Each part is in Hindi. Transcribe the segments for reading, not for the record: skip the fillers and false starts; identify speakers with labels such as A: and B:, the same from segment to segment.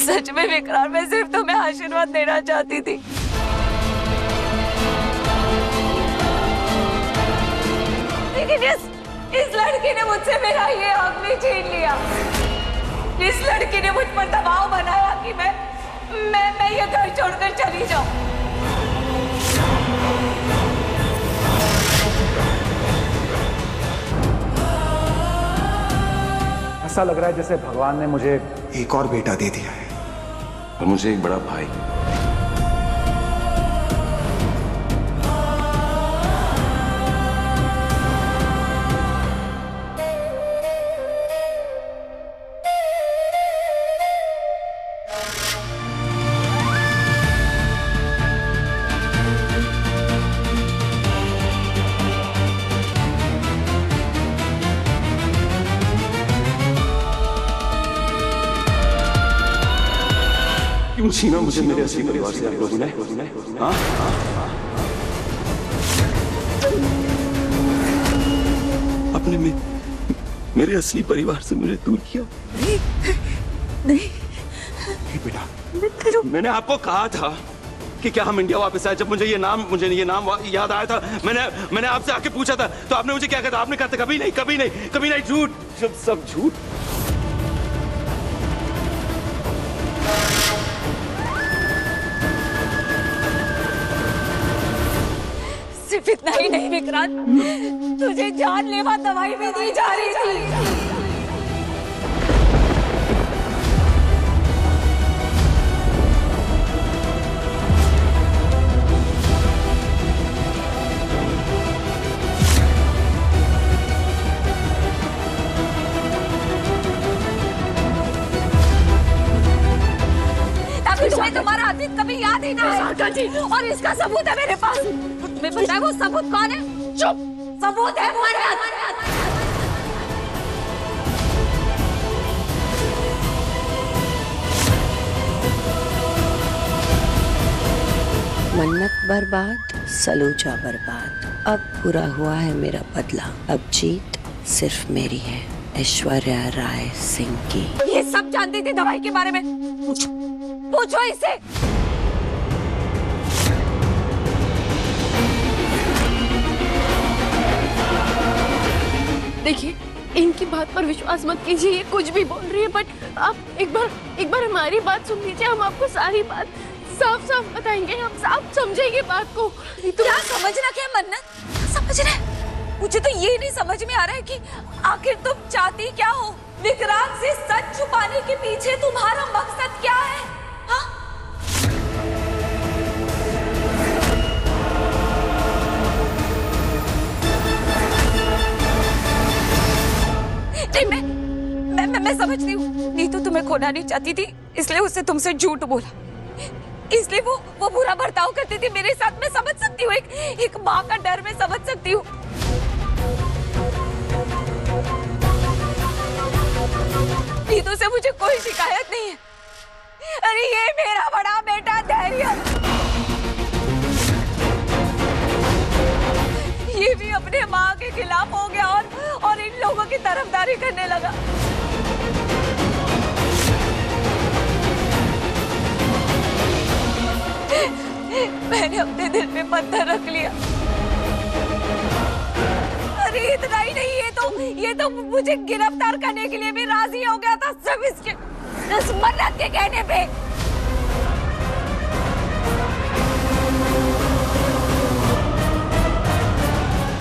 A: सच में विक्रांत, मैं सिर्फ तुम्हें आशीर्वाद देना चाहती थी। लेकिन इस लड़की ने मुझसे मेरा ये हक भी छीन लिया। इस लड़की ने मुझ पर दबाव बनाया कि मैं ये घर छोड़कर चली जाऊं।
B: ऐसा लग रहा है जैसे भगवान ने मुझे एक और बेटा दे दिया है
C: और मुझे एक बड़ा भाई। क्यों छीना मुझे मेरे असली परिवार से आप लोगों ने? हाँ? अपने में मेरे असली परिवार से मुझे दूर किया।
A: नहीं
B: बेटा,
C: मैंने आपको कहा था कि क्या हम इंडिया वापस आए। जब मुझे ये नाम याद आया था, मैंने आपसे आके पूछा था, तो आपने मुझे क्या कहा था? आपने कहा था कभी नहीं, कभी नहीं, कभी नहीं। झूठ, सब झूठ।
A: सिर्फ इतना ही नहीं विक्रांत, तुझे जानलेवा दवाई भी दी जा रही थी। तुम्हें तुम्हारा अतीत कभी याद ही ना है। और इसका सबूत है मेरे पास। तुम्हें पता है वो सबूत कौन है? चुप। सबूत है मन्नत।
D: मन्नत बर्बाद, सलूजा बर्बाद। अब पूरा हुआ है मेरा बदला। अब जीत सिर्फ मेरी है, ऐश्वर्या राय सिंह की।
A: ये सब जानती थी दवाई के बारे में? पूछो इसे।
E: देखिए, इनकी बात पर विश्वास मत कीजिए, ये कुछ भी बोल रही है। बट आप एक बार हमारी बात सुन लीजिए। हम आपको सारी बात साफ साफ बताएंगे, हम साफ समझेंगे बात को।
A: तो क्या समझना क्या मन्नत? समझ रहे? मुझे तो ये नहीं समझ में आ रहा है कि आखिर तुम चाहती क्या हो? विक्रांत से सच छुपाने के पीछे तुम्हारा मकसद क्या है? हाँ? नहीं, मैं समझती हूँ। नीतू तुम्हें खोना नहीं चाहती थी, इसलिए उससे तुमसे झूठ बोला। इसलिए वो बुरा बर्ताव करती थी मेरे साथ। मैं समझ सकती हूँ, एक माँ का डर मैं समझ सकती हूँ। नीतू से मुझे कोई शिकायत नहीं है। अरे ये मेरा बड़ा बेटा धैर्य, ये भी अपने माँ के खिलाफ हो गया और इन लोगों की तरफदारी करने लगा। मैंने अपने दिल में पत्थर रख लिया। अरे इतना ही नहीं, ये तो मुझे गिरफ्तार करने के लिए भी राजी हो गया था, सब इसके इस मन्नत के कहने पे।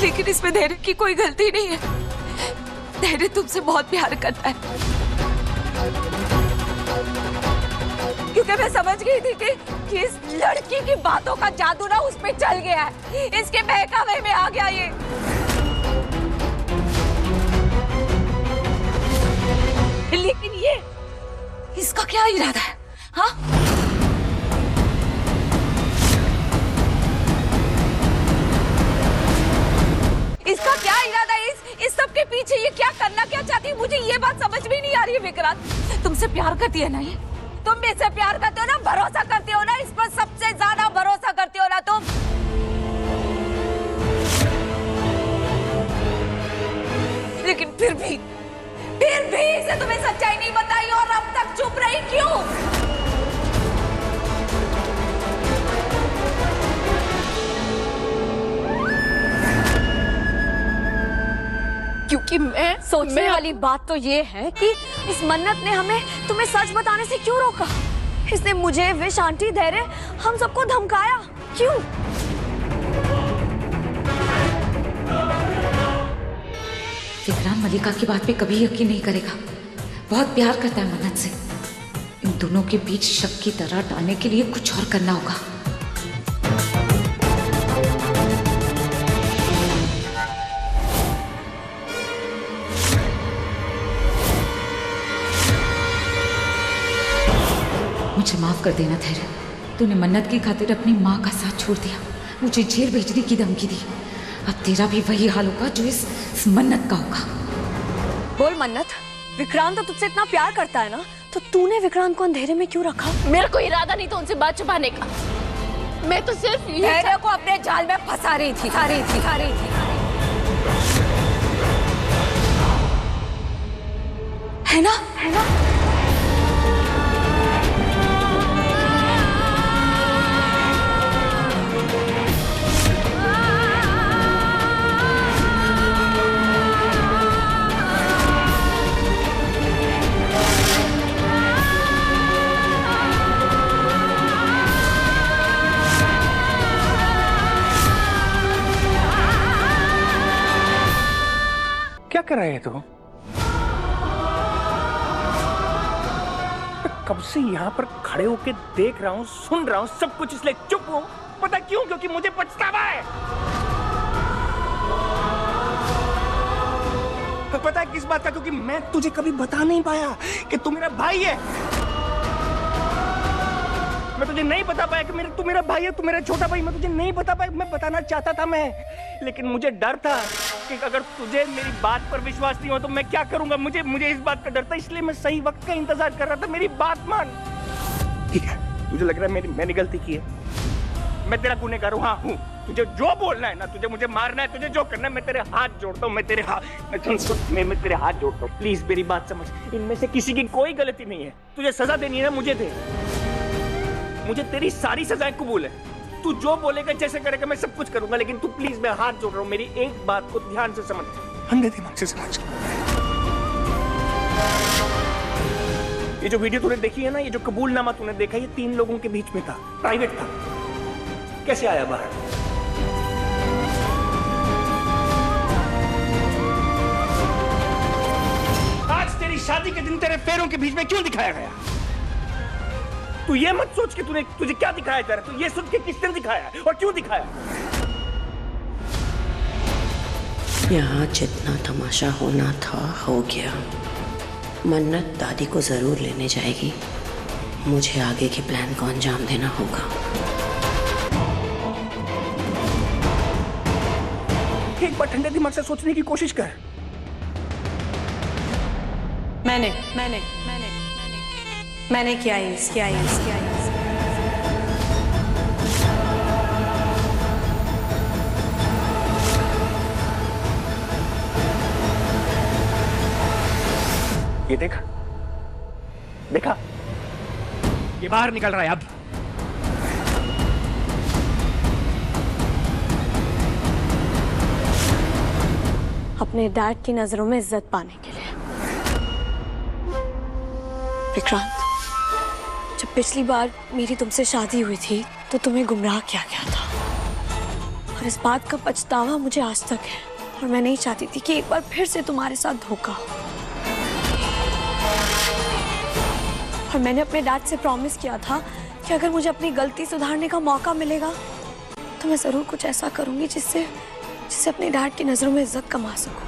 A: लेकिन इसमें धैर्य की कोई गलती नहीं है। धैर्य तुमसे बहुत प्यार करता है, क्योंकि मैं समझ गई थी कि इस लड़की की बातों का जादू ना उस पे चल गया है। इसके बहकावे में आ गया ये। लेकिन ये इसका क्या इरादा है? हाँ? इसका क्या इरादा है? इस सब के पीछे ये क्या करना क्या चाहती है? मुझे ये बात समझ में नहीं आ रही है। विक्रांत तुमसे प्यार करती है ना ये? तुम भी इससे प्यार करते हो ना, भरोसा करते हो ना, इस पर सबसे ज्यादा भरोसा करते हो ना तुम। लेकिन फिर भी इसे तुम्हें सच्चाई नहीं बताई और अब तक चुप रही क्यों?
E: कि मैं
A: सोचने वाली बात तो ये है कि इस मन्नत ने हमें तुम्हें सच बताने से क्यों रोका? इसने मुझे, विश, आंटी, धैर्य, हम सबको धमकाया क्यों?
F: विक्रांत मल्लिका की बात पे कभी यकीन नहीं करेगा। बहुत प्यार करता है मन्नत से। इन दोनों के बीच शक की तरह डालने के लिए कुछ और करना होगा। मुझे माफ कर देना धैर्य। तूने मन्नत की खातिर अपनी माँ का साथ छोड़ दिया, मुझे जेल भेजने की धमकी दी। अब तेरा भी वही हाल होगा जो इस मन्नत का होगा।
A: बोल मन्नत, विक्रांत तो तुझसे इतना प्यार करता है ना, तो तूने विक्रांत को अंधेरे में क्यों रखा?
E: मेरा कोई इरादा नहीं था उनसे बात छुपाने का। मैं तो सिर्फ
A: धैर्य को अपने जाल में फंसा रही थी। है ना?
G: क्या कर रहे हैं तुम? कब से यहाँ पर खड़े होके देख रहा हूँ, सुन रहा हूँ सब कुछ, इसलिए चुप हूँ। पता क्यों? क्योंकि मुझे पछतावा है। पता है किस बात का? क्योंकि मैं तुझे कभी बता नहीं पाया कि तू मेरा भाई है। मैं तुझे नहीं बता पाया कि तू मेरा भाई है, तू मेरा छोटा भाई। मैं तुझे नहीं बता पाया। मैं बताना चाहता था लेकिन मुझे डर था कि अगर तुझे मेरी बात पर विश्वास नहीं हो तो मैं क्या करूंगा। मुझे इस बात का डर था, इसलिए मैं सही वक्त का इंतजार कर रहा था। मेरी बात मान। ठीक है, तुझे लग रहा है मैंने गलती की है, मैं तेरा गुनहगार हूँ। हाँ हूँ। तुझे जो बोलना है ना, तुझे मुझे मारना है, तुझे जो करना है, मैं तेरे हाथ जोड़ता हूँ। मैं तेरे हाथ जोड़ता हूँ। प्लीज मेरी बात समझ। इनमें से किसी की कोई गलती नहीं है। तुझे सजा देनी है ना, मुझे दे। मुझे तेरी सारी सजाएं कबूल है। तू जो बोलेगा, जैसे करेगा, मैं सब कुछ करूंगा। लेकिन तू प्लीज, मैं हाथ जोड़ रहा हूँ, मेरी एक बात को ध्यान से समझ, अंधे दिमाग से समझ। ये जो वीडियो तूने देखी है ना, ये जो कबूलनामा तूने देखा, ये 3 लोगों के बीच में था, प्राइवेट था। कैसे आया बाहर? आज तेरी शादी के दिन तेरे पैरों के बीच में क्यों दिखाया गया? तू ये मत सोच कि तुझे क्या दिखाया जा रहा है। तू ये सोच के किसने दिखाया और क्यों दिखाया।
D: यहाँ जितना तमाशा होना था हो गया। मन्नत दादी को जरूर लेने जाएगी। मुझे आगे के प्लान को अंजाम देना होगा।
G: एक बार ठंडे दिमाग से सोचने की कोशिश कर।
A: मैंने किया है।
G: ये देखा, ये बाहर निकल रहा है अब।
A: अपने डैड की नजरों में इज्जत पाने के लिए। विक्रांत, जब पिछली बार मेरी तुमसे शादी हुई थी तो तुम्हें गुमराह किया गया था, और इस बात का पछतावा मुझे आज तक है। और मैं नहीं चाहती थी कि एक बार फिर से तुम्हारे साथ धोखा हो। और मैंने अपने डैड से प्रॉमिस किया था कि अगर मुझे अपनी गलती सुधारने का मौका मिलेगा तो मैं जरूर कुछ ऐसा करूंगी जिससे अपने डैड की नजरों में इज्जत कमा सकूं।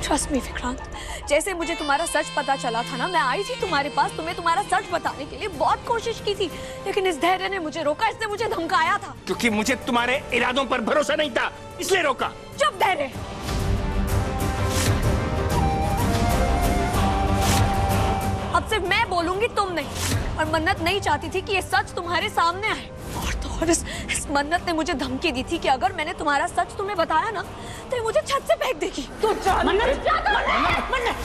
A: ट्रस्ट मी विक्रांत, जैसे मुझे तुम्हारा सच पता चला था ना, मैं आई थी तुम्हारे पास तुम्हें तुम्हारा सच बताने के लिए, बहुत कोशिश की थी, लेकिन इस धैर्य ने मुझे रोका, इसने मुझे धमकाया था।
G: क्योंकि मुझे तुम्हारे इरादों पर भरोसा नहीं था, इसलिए रोका।
A: चुप धैर्य। अब सिर्फ मैं बोलूंगी, तुम नहीं। और मन्नत नहीं चाहती थी कि ये सच तुम्हारे सामने आए। और इस मन्नत ने मुझे धमकी दी थी कि अगर मैंने तुम्हारा सच तुम्हें बताया ना तो ये मुझे छत से फेंक देगी। तो मन्नत क्या कर रही है? मन्नत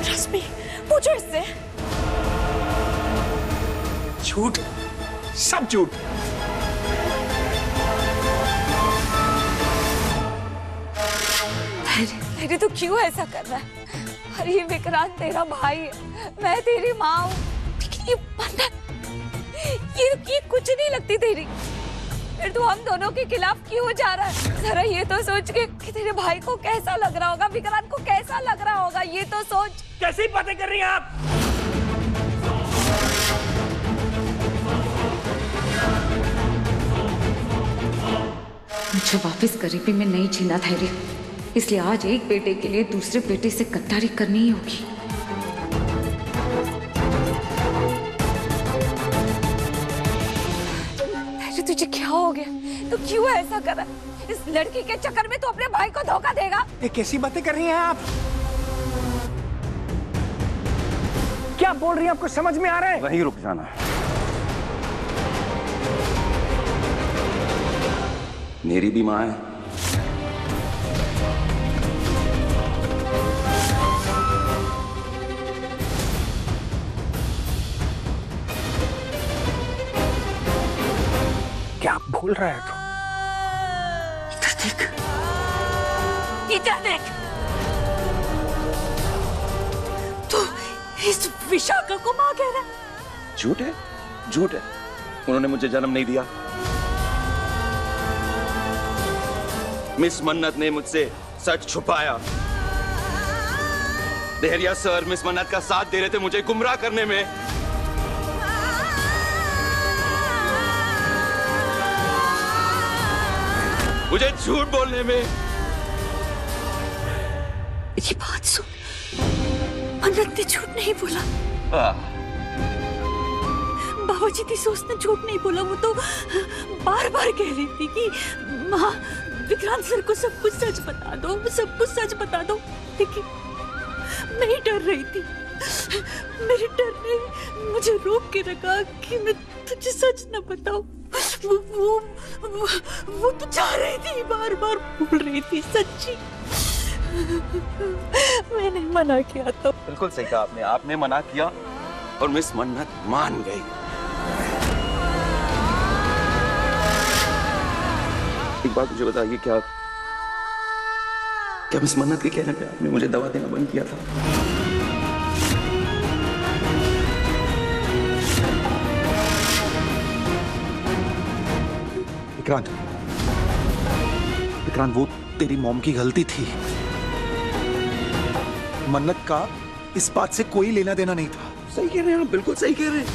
A: ट्रस्ट मी, पूछो इससे।
B: झूठ, सब झूठ।
A: अरे तू क्यों ऐसा कर रहा है? अरे ये विक्रांत तेरा भाई है, मैं तेरी माँ हूँ, लेकिन ये मन्नत, ये कुछ नहीं लगती तेरी। फिर तू हम दोनों के खिलाफ क्यों जा रहा है? जरा ये तो सोच के कि तेरे भाई को कैसा लग रहा होगा, विक्रांत को कैसा लग रहा होगा, ये तो सोच।
G: कैसी बातें कर रही हैं आप?
F: मुझे वापस गरीबी में नहीं जीना धैर्य, इसलिए आज एक बेटे के लिए दूसरे बेटे से गद्दारी करनी ही होगी।
A: अरे तुझे क्या हो गया? तू क्यों ऐसा कर रहा है? इस लड़की के चक्कर में तू अपने भाई को धोखा देगा?
G: ये कैसी बातें कर रही हैं आप? क्या बोल रही हैं? आपको समझ में आ रहा है?
C: वहीं रुक जाना। मेरी भी माँ है।
G: क्या बोल रहा है तू?
A: इधर देख, इधर देख। तू इस विशाखा को माँ कह रहा है?
C: झूठ है, झूठ है। उन्होंने मुझे जन्म नहीं दिया। मिस मन्नत ने मुझसे सच छुपाया। देहरिया सर मिस मन्नत का साथ दे रहे थे मुझे गुमराह करने में। मुझे झूठ बोलने में।
A: ये बात सुन, मन्नत ने झूठ नहीं बोला। बाबाजी की सोच ने झूठ नहीं बोला। वो तो बार बार कह रही थी कि माँ विक्रांत सर को सब कुछ सच बता दो, सब कुछ सच बता दो। लेकिन मैं ही डर रही थी। मेरे डर ने मुझे रोक के रखा कि मैं तुझे सच न बताऊं। वो तो चाह रही थी, बार बार बोल रही थी सच्ची। मैंने मना किया था।
C: बिल्कुल सही कहा आपने। आपने मना किया और मिस मन्नत मान गई। एक बात मुझे बताइए, क्या मिस मन्नत के कहने पे आपने मुझे दवा देना बंद किया था?
B: विक्रांत, वो तेरी मॉम की गलती थी। मन्नत का इस बात से कोई लेना देना नहीं था।
C: सही कह रहे हैं आप, बिल्कुल सही कह रहे हैं।